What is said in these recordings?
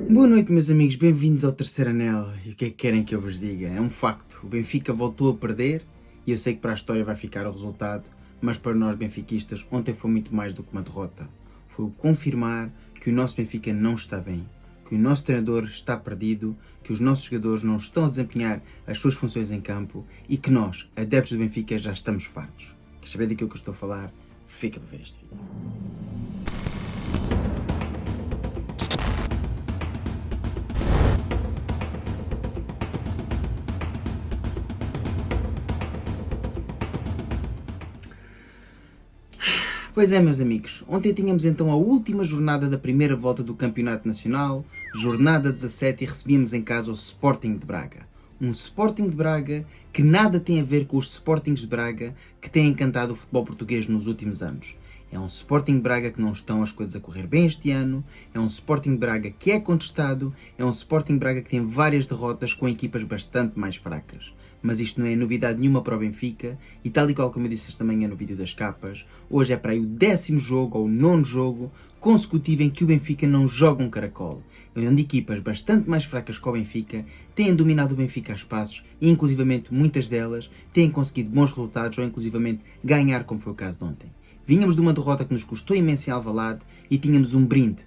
Boa noite, meus amigos, bem-vindos ao terceiro anel. E o que é que querem que eu vos diga? É um facto, o Benfica voltou a perder e eu sei que para a história vai ficar o resultado, mas para nós benfiquistas ontem foi muito mais do que uma derrota. Foi o confirmar que o nosso Benfica não está bem, que o nosso treinador está perdido, que os nossos jogadores não estão a desempenhar as suas funções em campo e que nós, adeptos do Benfica, já estamos fartos. Queres saber daquilo que eu estou a falar? Fica para ver este vídeo. Pois é, meus amigos, ontem tínhamos então a última jornada da primeira volta do Campeonato Nacional, jornada 17, e recebíamos em casa o Sporting de Braga. Um Sporting de Braga que nada tem a ver com os Sportings de Braga que têm encantado o futebol português nos últimos anos. É um Sporting de Braga que não estão as coisas a correr bem este ano, é um Sporting de Braga que é contestado, é um Sporting de Braga que tem várias derrotas com equipas bastante mais fracas. Mas isto não é novidade nenhuma para o Benfica, e tal e qual como eu disse esta manhã no vídeo das capas, hoje é para aí o 10º jogo ou o 9º jogo consecutivo em que o Benfica não joga um caracol, onde equipas bastante mais fracas que o Benfica têm dominado o Benfica a espaços e inclusivamente muitas delas têm conseguido bons resultados ou inclusivamente ganhar, como foi o caso de ontem. Vínhamos de uma derrota que nos custou imenso em Alvalade e tínhamos um brinde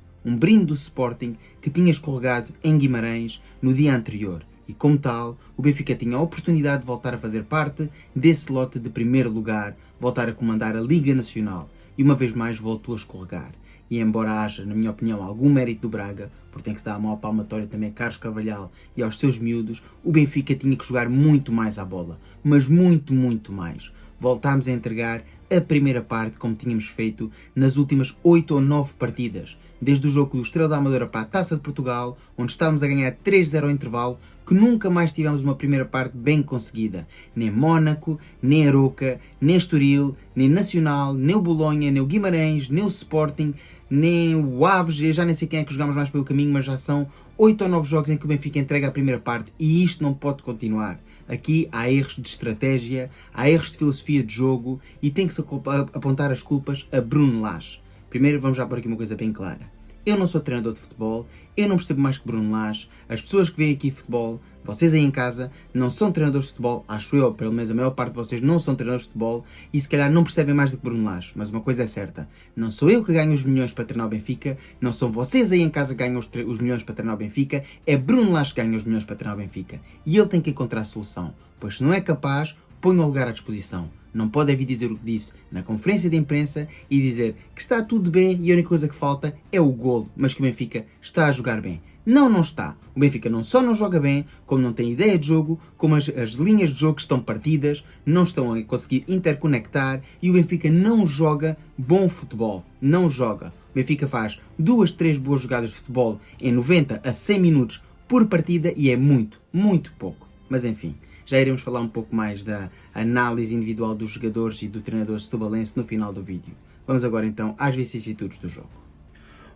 do Sporting que tinha escorregado em Guimarães no dia anterior. E como tal, o Benfica tinha a oportunidade de voltar a fazer parte desse lote de primeiro lugar, voltar a comandar a Liga Nacional. E uma vez mais voltou a escorregar. E embora haja, na minha opinião, algum mérito do Braga, porque tem que se dar a maior palmatória também a Carlos Carvalhal e aos seus miúdos, o Benfica tinha que jogar muito mais à bola. Mas muito, muito mais. Voltámos a entregar a primeira parte como tínhamos feito nas últimas 8 ou 9 partidas. Desde o jogo do Estrela da Amadora para a Taça de Portugal, onde estávamos a ganhar 3-0 ao intervalo, que nunca mais tivemos uma primeira parte bem conseguida. Nem Mónaco, nem Aroca, nem Estoril, nem Nacional, nem o Bolonha, nem o Guimarães, nem o Sporting, nem o Aves, eu já nem sei quem é que jogamos mais pelo caminho, mas já são 8 ou 9 jogos em que o Benfica entrega a primeira parte e isto não pode continuar. Aqui há erros de estratégia, há erros de filosofia de jogo e tem que se apontar as culpas a Bruno Lage. Primeiro vamos já por aqui uma coisa bem clara. Eu não sou treinador de futebol, eu não percebo mais que Bruno Lage, as pessoas que veem aqui futebol, vocês aí em casa, não são treinadores de futebol, acho eu, pelo menos a maior parte de vocês não são treinadores de futebol e se calhar não percebem mais do que Bruno Lage, mas uma coisa é certa, não sou eu que ganho os milhões para treinar o Benfica, não são vocês aí em casa que ganham os milhões para treinar o Benfica, é Bruno Lage que ganha os milhões para treinar o Benfica e ele tem que encontrar a solução, pois se não é capaz, ponha o lugar à disposição. Não pode vir dizer o que disse na conferência de imprensa e dizer que está tudo bem e a única coisa que falta é o golo, mas que o Benfica está a jogar bem. Não, não está. O Benfica não só não joga bem, como não tem ideia de jogo, como as linhas de jogo estão partidas, não estão a conseguir interconectar e o Benfica não joga bom futebol. Não joga. O Benfica faz 2, 3 boas jogadas de futebol em 90 a 100 minutos por partida e é muito, muito pouco. Mas enfim. Já iremos falar um pouco mais da análise individual dos jogadores e do treinador setubalense no final do vídeo. Vamos agora então às vicissitudes do jogo.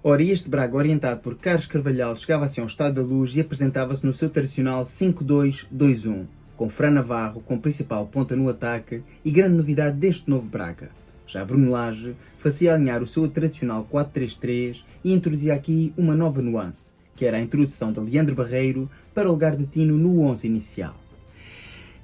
Ora, este Braga, orientado por Carlos Carvalhal, chegava assim ao Estádio da Luz e apresentava-se no seu tradicional 5-2-2-1, com Fran Navarro como principal ponta no ataque e grande novidade deste novo Braga. Já Bruno Lage fazia alinhar o seu tradicional 4-3-3 e introduzia aqui uma nova nuance, que era a introdução de Leandro Barreiro para o lugar de Tino no 11 inicial.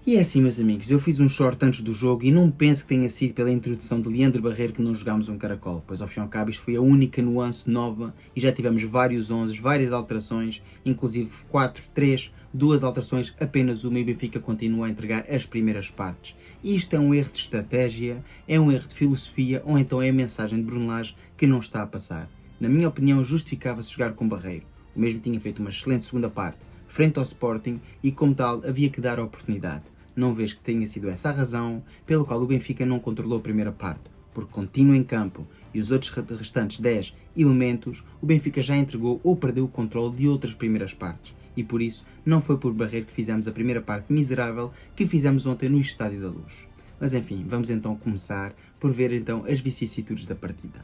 E é assim, meus amigos, eu fiz um short antes do jogo e não penso que tenha sido pela introdução de Leandro Barreiro que não jogámos um caracol, pois ao fim e ao cabo isto foi a única nuance nova e já tivemos vários 11, várias alterações, inclusive 4, 3, 2 alterações, apenas uma e o Benfica continua a entregar as primeiras partes. E isto é um erro de estratégia, é um erro de filosofia ou então é a mensagem de Bruno Lage que não está a passar. Na minha opinião, justificava-se jogar com Barreiro. O mesmo tinha feito uma excelente segunda parte, frente ao Sporting e como tal havia que dar a oportunidade. Não vejo que tenha sido essa a razão pelo qual o Benfica não controlou a primeira parte, porque continua em campo e os outros restantes 10 elementos, o Benfica já entregou ou perdeu o controle de outras primeiras partes. E por isso, não foi por Barreiro que fizemos a primeira parte miserável que fizemos ontem no Estádio da Luz. Mas enfim, vamos então começar por ver então as vicissitudes da partida.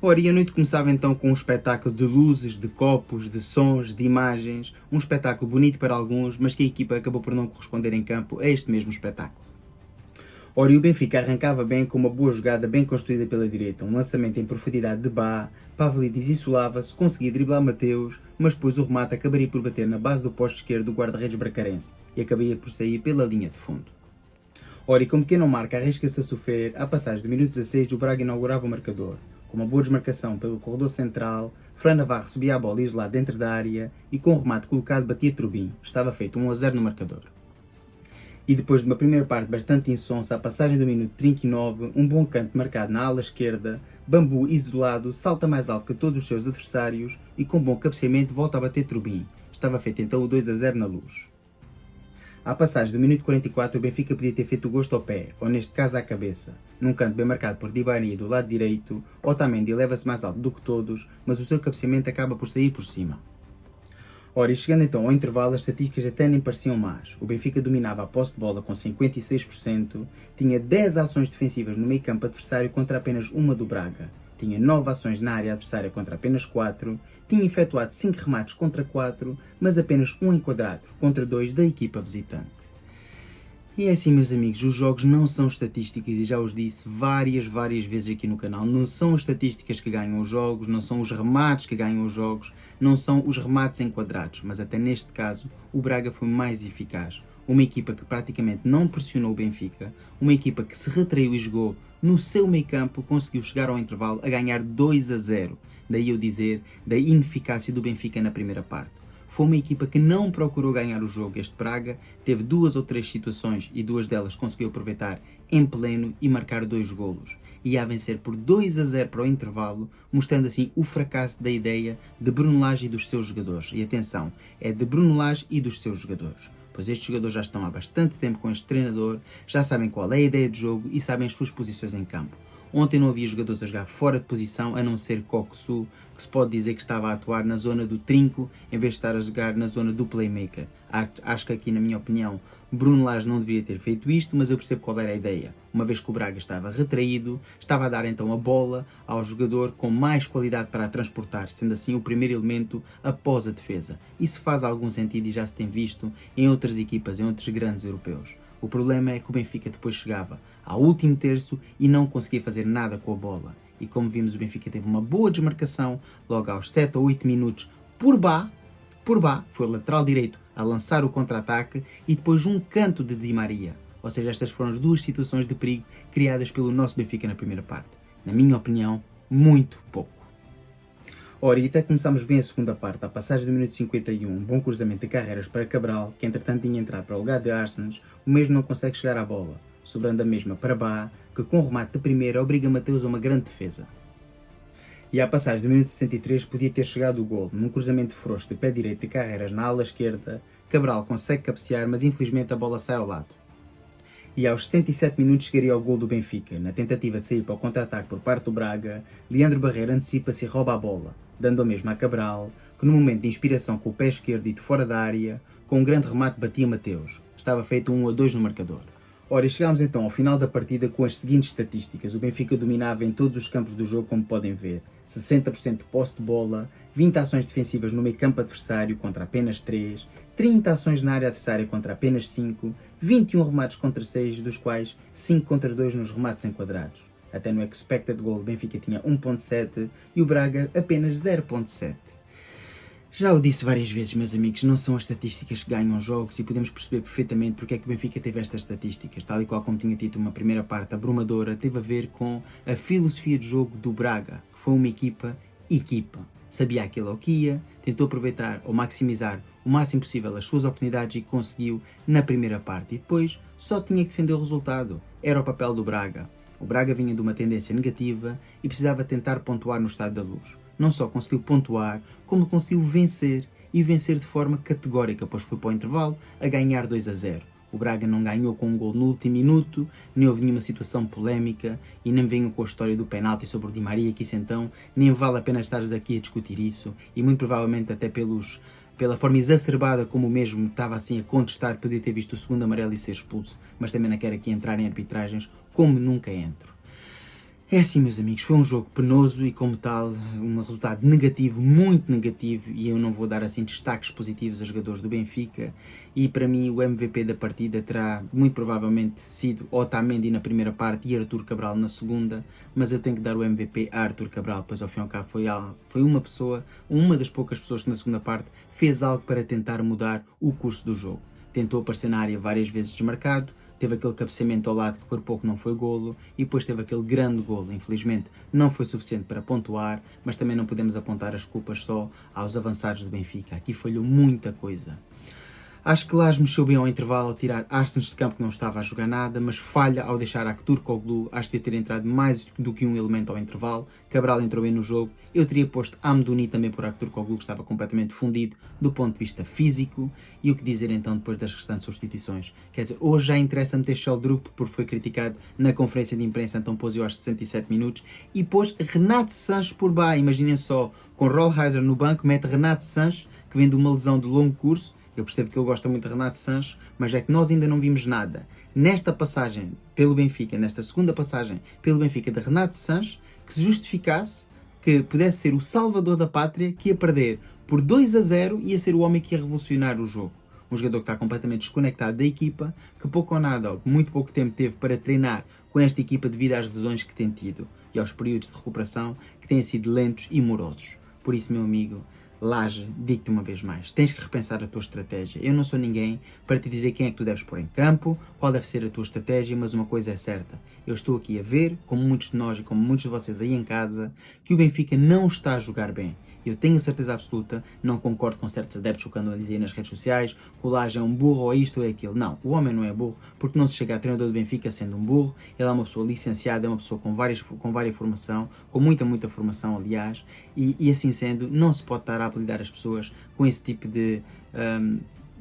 Ora, e a noite começava então com um espetáculo de luzes, de copos, de sons, de imagens, um espetáculo bonito para alguns, mas que a equipa acabou por não corresponder em campo a este mesmo espetáculo. Ora, e o Benfica arrancava bem com uma boa jogada bem construída pela direita, um lançamento em profundidade de Bá, Pavlidis isolava-se, conseguia driblar Mateus, mas depois o remate acabaria por bater na base do poste esquerdo do guarda-redes bracarense e acabaria por sair pela linha de fundo. Ora, e como quem não marca arrisca-se a sofrer, à passagem do minuto 16 o Braga inaugurava o marcador. Com uma boa desmarcação pelo corredor central, Fran Navarro recebia a bola isolada dentro da área e com o remate colocado batia Trubin. Estava feito 1-0 no marcador. E depois de uma primeira parte bastante insonsa, à passagem do minuto 39, um bom canto marcado na ala esquerda, Bambu isolado, salta mais alto que todos os seus adversários e com bom cabeceamento volta a bater Trubin. Estava feito então o 2-0 na Luz. À passagem do minuto 44, o Benfica podia ter feito o gosto ao pé, ou neste caso à cabeça. Num canto bem marcado por Di Maria do lado direito, Otamendi eleva-se mais alto do que todos, mas o seu cabeceamento acaba por sair por cima. Ora, e chegando então ao intervalo, as estatísticas até nem pareciam más. O Benfica dominava a posse de bola com 56%, tinha 10 ações defensivas no meio campo adversário contra apenas uma do Braga, tinha 9 ações na área adversária contra apenas 4, tinha efetuado 5 remates contra 4, mas apenas um enquadrado contra 2 da equipa visitante. E é assim, meus amigos, os jogos não são estatísticas e já os disse várias vezes aqui no canal. Não são as estatísticas que ganham os jogos, não são os remates que ganham os jogos, não são os remates enquadrados, mas até neste caso o Braga foi mais eficaz. Uma equipa que praticamente não pressionou o Benfica, uma equipa que se retraiu e jogou no seu meio campo, conseguiu chegar ao intervalo a ganhar 2-0. Daí eu dizer da ineficácia do Benfica na primeira parte. Foi uma equipa que não procurou ganhar o jogo. Este Braga teve 2 ou 3 situações e 2 delas conseguiu aproveitar em pleno e marcar 2 golos. E a vencer por 2-0 para o intervalo, mostrando assim o fracasso da ideia de Bruno Lage e dos seus jogadores. E atenção, é de Bruno Lage e dos seus jogadores. Pois estes jogadores já estão há bastante tempo com este treinador, já sabem qual é a ideia de jogo e sabem as suas posições em campo. Ontem não havia jogadores a jogar fora de posição, a não ser Coxu, que se pode dizer que estava a atuar na zona do trinco, em vez de estar a jogar na zona do playmaker. Acho que aqui, na minha opinião, Bruno Lage não deveria ter feito isto, mas eu percebo qual era a ideia. Uma vez que o Braga estava retraído, estava a dar então a bola ao jogador com mais qualidade para a transportar, sendo assim o primeiro elemento após a defesa. Isso faz algum sentido e já se tem visto em outras equipas, em outros grandes europeus. O problema é que o Benfica depois chegava ao último terço e não conseguia fazer nada com a bola. E como vimos, o Benfica teve uma boa desmarcação logo aos 7 ou 8 minutos por Bá, foi o lateral direito a lançar o contra-ataque e depois um canto de Di Maria. Ou seja, estas foram as 2 situações de perigo criadas pelo nosso Benfica na primeira parte. Na minha opinião, muito pouco. Ora, e até começámos bem a segunda parte, à passagem do minuto 51, um bom cruzamento de Carreiras para Cabral, que entretanto tinha entrado para o lugar de Arsens, o mesmo não consegue chegar à bola, sobrando a mesma para Bá, que com o remate de primeira obriga Mateus a uma grande defesa. E à passagem do minuto 63 podia ter chegado o gol, num cruzamento frouxo de pé direito de Carreiras na ala esquerda, Cabral consegue cabecear, mas infelizmente a bola sai ao lado. E aos 77 minutos chegaria ao gol do Benfica. Na tentativa de sair para o contra-ataque por parte do Braga, Leandro Barreira antecipa-se e rouba a bola, dando a mesma a Cabral, que no momento de inspiração com o pé esquerdo e de fora da área, com um grande remate batia Mateus. Estava feito 1-2 no marcador. Ora, e chegámos então ao final da partida com as seguintes estatísticas. O Benfica dominava em todos os campos do jogo, como podem ver. 60% de posse de bola, 20 ações defensivas no meio campo adversário contra apenas 3, 30 ações na área adversária contra apenas 5, 21 remates contra 6, dos quais 5 contra 2 nos remates enquadrados. Até no expected goal o Benfica tinha 1.7 e o Braga apenas 0.7. Já o disse várias vezes, meus amigos, não são as estatísticas que ganham jogos e podemos perceber perfeitamente porque é que o Benfica teve estas estatísticas. Tal e qual como tinha dito uma primeira parte abrumadora, teve a ver com a filosofia de jogo do Braga, que foi uma equipa. Sabia aquilo ao que ia, tentou aproveitar ou maximizar o máximo possível as suas oportunidades e conseguiu na primeira parte. E depois só tinha que defender o resultado. Era o papel do Braga. O Braga vinha de uma tendência negativa e precisava tentar pontuar no Estádio da Luz. Não só conseguiu pontuar, como conseguiu vencer, e vencer de forma categórica, pois foi para o intervalo a ganhar 2-0. O Braga não ganhou com um gol no último minuto, nem houve nenhuma situação polémica, e nem venham com a história do penalti sobre o Di Maria, que isso então nem vale a pena estares aqui a discutir isso, e muito provavelmente até pela forma exacerbada como o mesmo estava assim a contestar, podia ter visto o segundo amarelo e ser expulso, mas também não quero aqui entrar em arbitragens, como nunca entro. É assim, meus amigos, foi um jogo penoso e, como tal, um resultado negativo, muito negativo, e eu não vou dar assim destaques positivos a jogadores do Benfica. E para mim, o MVP da partida terá muito provavelmente sido Otamendi na primeira parte e Arthur Cabral na segunda, mas eu tenho que dar o MVP a Arthur Cabral, pois ao fim e ao cabo foi uma pessoa, uma das poucas pessoas que na segunda parte fez algo para tentar mudar o curso do jogo. Tentou aparecer na área várias vezes desmarcado, teve aquele cabeceamento ao lado que por pouco não foi golo e depois teve aquele grande golo. Infelizmente não foi suficiente para pontuar, mas também não podemos apontar as culpas só aos avançados do Benfica. Aqui falhou muita coisa. Acho que Lage mexeu bem ao intervalo ao tirar Arsens de campo que não estava a jogar nada, mas falha ao deixar Aktürkoğlu. Acho que devia ter entrado mais do que um elemento ao intervalo. Cabral entrou bem no jogo. Eu teria posto Amdouni também por Aktürkoğlu, que estava completamente fundido do ponto de vista físico. E o que dizer então depois das restantes substituições? Quer dizer, hoje já interessa meter Sheldrup porque foi criticado na conferência de imprensa, então pôs eu aos 67 minutos. E pôs Renato Sanches por baixo. Imaginem só, com Rollheiser no banco, mete Renato Sanches, que vem de uma lesão de longo curso. Eu percebo que ele gosta muito de Renato Sanches, mas é que nós ainda não vimos nada nesta passagem pelo Benfica, nesta segunda passagem pelo Benfica de Renato Sanches, que se justificasse que pudesse ser o salvador da pátria, que ia perder por 2-0 e ia ser o homem que ia revolucionar o jogo. Um jogador que está completamente desconectado da equipa, que pouco ou nada, ou muito pouco tempo teve para treinar com esta equipa devido às lesões que tem tido e aos períodos de recuperação que têm sido lentos e morosos. Por isso, meu amigo, Lage, digo-te uma vez mais, tens que repensar a tua estratégia. Eu não sou ninguém para te dizer quem é que tu deves pôr em campo, qual deve ser a tua estratégia, mas uma coisa é certa. Eu estou aqui a ver, como muitos de nós e como muitos de vocês aí em casa, que o Benfica não está a jogar bem. Eu tenho a certeza absoluta, não concordo com certos adeptos que andam a dizer nas redes sociais que o Lage é um burro ou isto ou aquilo. Não, o homem não é burro, porque não se chega a treinador do Benfica sendo um burro. Ele é uma pessoa licenciada, é uma pessoa com várias formação, com muita formação, aliás, e assim sendo, não se pode estar a apelidar as pessoas com esse tipo de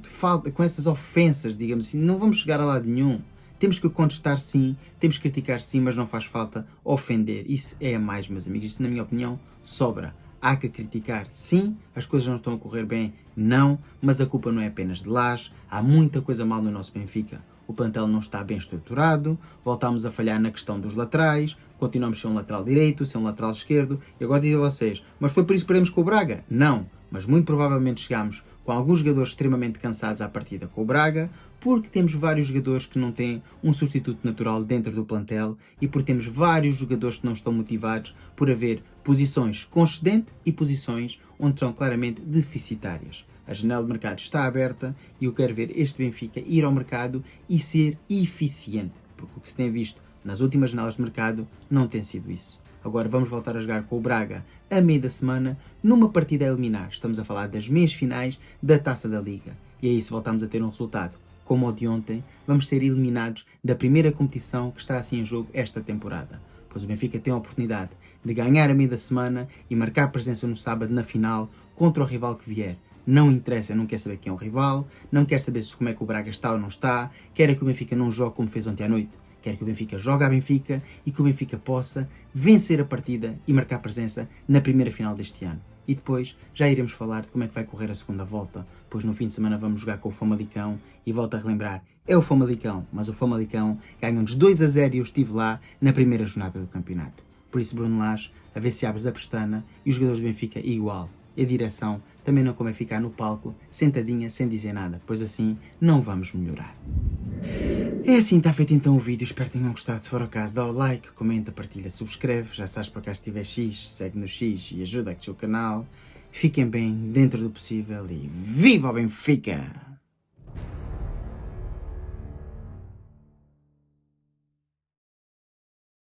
falta, com essas ofensas, digamos assim. Não vamos chegar a lado nenhum. Temos que contestar sim, temos que criticar sim, mas não faz falta ofender. Isso é a mais, meus amigos. Isso, na minha opinião, sobra. Há que criticar, sim, as coisas não estão a correr bem, não, mas a culpa não é apenas de Lage, há muita coisa mal no nosso Benfica. O plantel não está bem estruturado, voltámos a falhar na questão dos laterais, continuamos sem um lateral direito, sem um lateral esquerdo, e agora dizem a vocês, mas foi por isso que perdemos com o Braga? Não, mas muito provavelmente chegámos com alguns jogadores extremamente cansados à partida com o Braga, porque temos vários jogadores que não têm um substituto natural dentro do plantel e porque temos vários jogadores que não estão motivados por haver posições com excedente e posições onde são claramente deficitárias. A janela de mercado está aberta e eu quero ver este Benfica ir ao mercado e ser eficiente, porque o que se tem visto nas últimas janelas de mercado não tem sido isso. Agora vamos voltar a jogar com o Braga a meio da semana, numa partida a eliminar. Estamos a falar das meias finais da Taça da Liga. E aí, se voltarmos a ter um resultado como o de ontem, vamos ser eliminados da primeira competição que está assim em jogo esta temporada. Pois o Benfica tem a oportunidade de ganhar a meio da semana e marcar presença no sábado na final contra o rival que vier. Não interessa, não quer saber quem é o rival, não quer saber como é que o Braga está ou não está, quer que o Benfica não jogue como fez ontem à noite. Quer que o Benfica jogue a Benfica e que o Benfica possa vencer a partida e marcar presença na primeira final deste ano. E depois já iremos falar de como é que vai correr a segunda volta, pois no fim de semana vamos jogar com o Famalicão e volto a relembrar, é o Famalicão, mas o Famalicão ganhou-nos 2-0 e eu estive lá na primeira jornada do campeonato. Por isso, Bruno Lage, a ver se abres a pestana e os jogadores do Benfica igual. E a direção também não convém ficar no palco, sentadinha, sem dizer nada, pois assim não vamos melhorar. É assim, está feito então o vídeo, espero que tenham gostado. Se for o caso, dá o like, comenta, partilha, subscreve. Já sabes, para cá se tiver X, segue no X e ajuda a crescer o canal. Fiquem bem dentro do possível e viva o Benfica!